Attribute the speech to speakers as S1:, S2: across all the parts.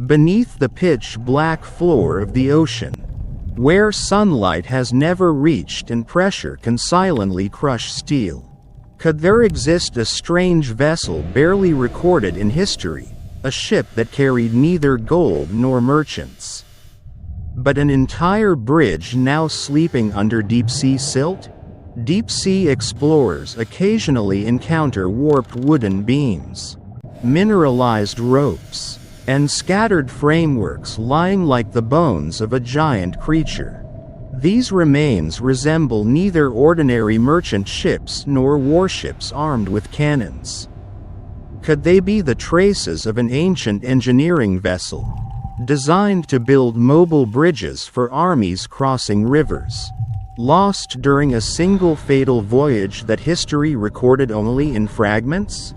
S1: beneath the pitch-black floor of the ocean, where sunlight has never reached and pressure can silently crush steel. Could there exist a strange vessel barely recorded in history, a ship that carried neither gold nor merchants, but an entire bridge now sleeping under deep-sea silt? Deep-sea explorers occasionally encounter warped wooden beams, mineralized ropes, and scattered frameworks lying like the bones of a giant creature. These remains resemble neither ordinary merchant ships nor warships armed with cannons. Could they be the traces of an ancient engineering vessel, designed to build mobile bridges for armies crossing rivers, lost during a single fatal voyage that history recorded only in fragments?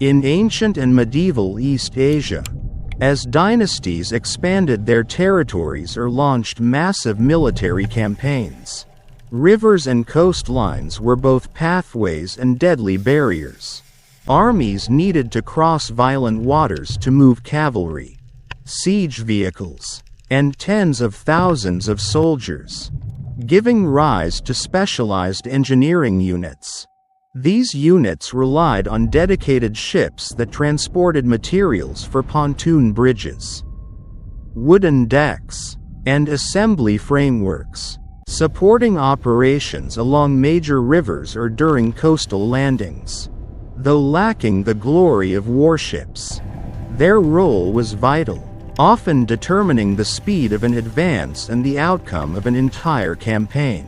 S1: In ancient and medieval East Asia, as dynasties expanded their territories or launched massive military campaigns, rivers and coastlines were both pathways and deadly barriers. Armies needed to cross violent waters to move cavalry, siege vehicles, and tens of thousands of soldiers, giving rise to specialized engineering units. These units relied on dedicated ships that transported materials for pontoon bridges, wooden decks, and assembly frameworks, supporting operations along major rivers or during coastal landings. Though lacking the glory of warships, their role was vital, often determining the speed of an advance and the outcome of an entire campaign.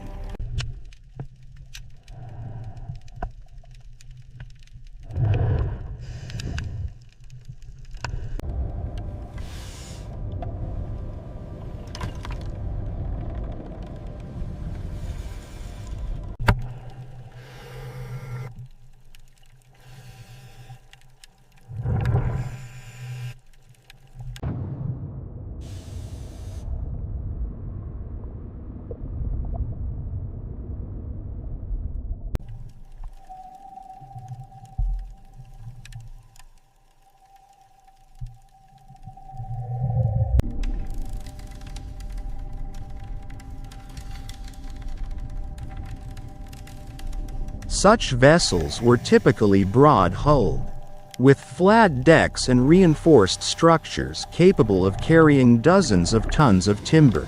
S1: Such vessels were typically broad-hulled, with flat decks and reinforced structures capable of carrying dozens of tons of timber,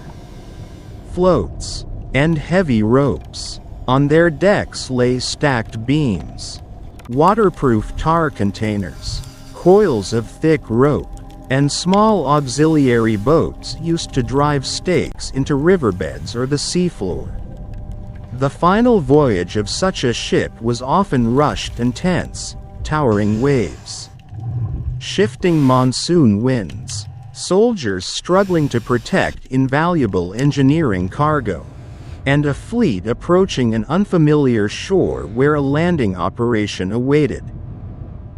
S1: floats, and heavy ropes. On their decks lay stacked beams, waterproof tar containers, coils of thick rope, and small auxiliary boats used to drive stakes into riverbeds or the seafloor. The final voyage of such a ship was often rushed and tense, towering waves, shifting monsoon winds, soldiers struggling to protect invaluable engineering cargo, and a fleet approaching an unfamiliar shore where a landing operation awaited.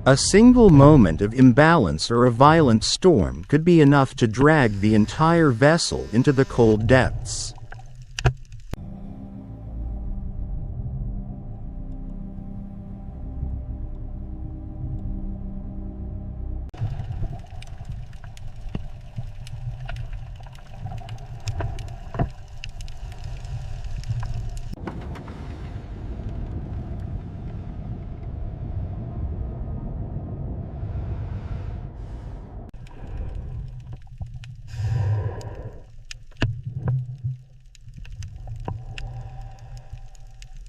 S1: A single moment of imbalance or a violent storm could be enough to drag the entire vessel into the cold depths.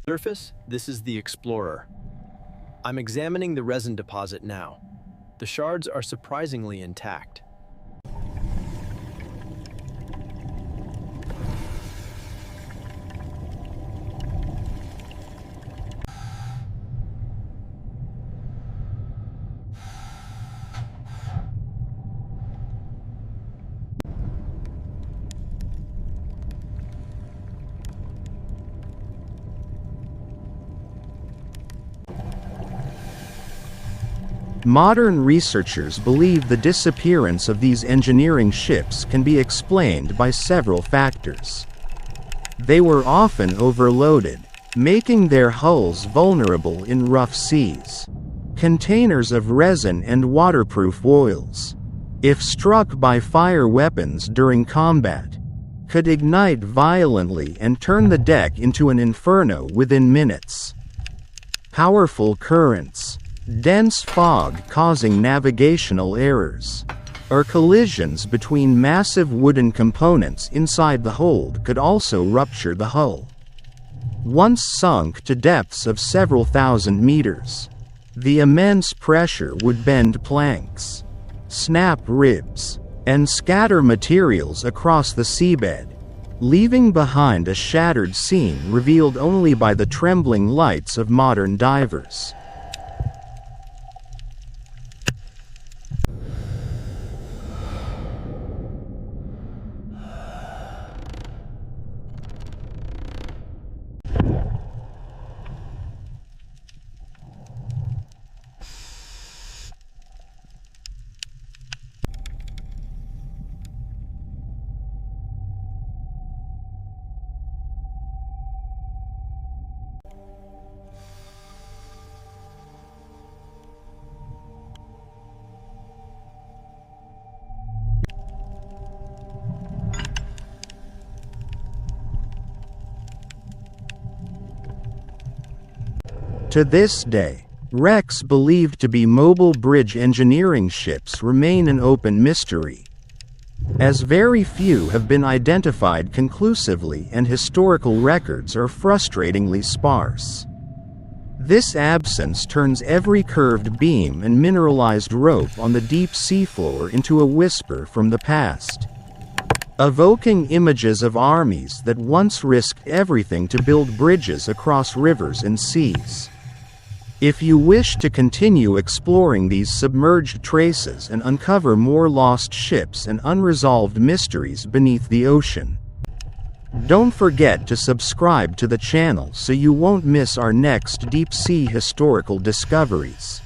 S2: Surface, this is the Explorer. I'm examining the resin deposit now. The shards are surprisingly intact.
S1: Modern researchers believe the disappearance of these engineering ships can be explained by several factors. They were often overloaded, making their hulls vulnerable in rough seas. Containers of resin and waterproof oils, if struck by fire weapons during combat, could ignite violently and turn the deck into an inferno within minutes. Powerful currents, dense fog causing navigational errors, or collisions between massive wooden components inside the hold could also rupture the hull. Once sunk to depths of several thousand meters, the immense pressure would bend planks, snap ribs, and scatter materials across the seabed, leaving behind a shattered scene revealed only by the trembling lights of modern divers. To this day, wrecks believed to be mobile bridge engineering ships remain an open mystery, as very few have been identified conclusively and historical records are frustratingly sparse. This absence turns every curved beam and mineralized rope on the deep seafloor into a whisper from the past, evoking images of armies that once risked everything to build bridges across rivers and seas. If you wish to continue exploring these submerged traces and uncover more lost ships and unresolved mysteries beneath the ocean, don't forget to subscribe to the channel so you won't miss our next deep-sea historical discoveries.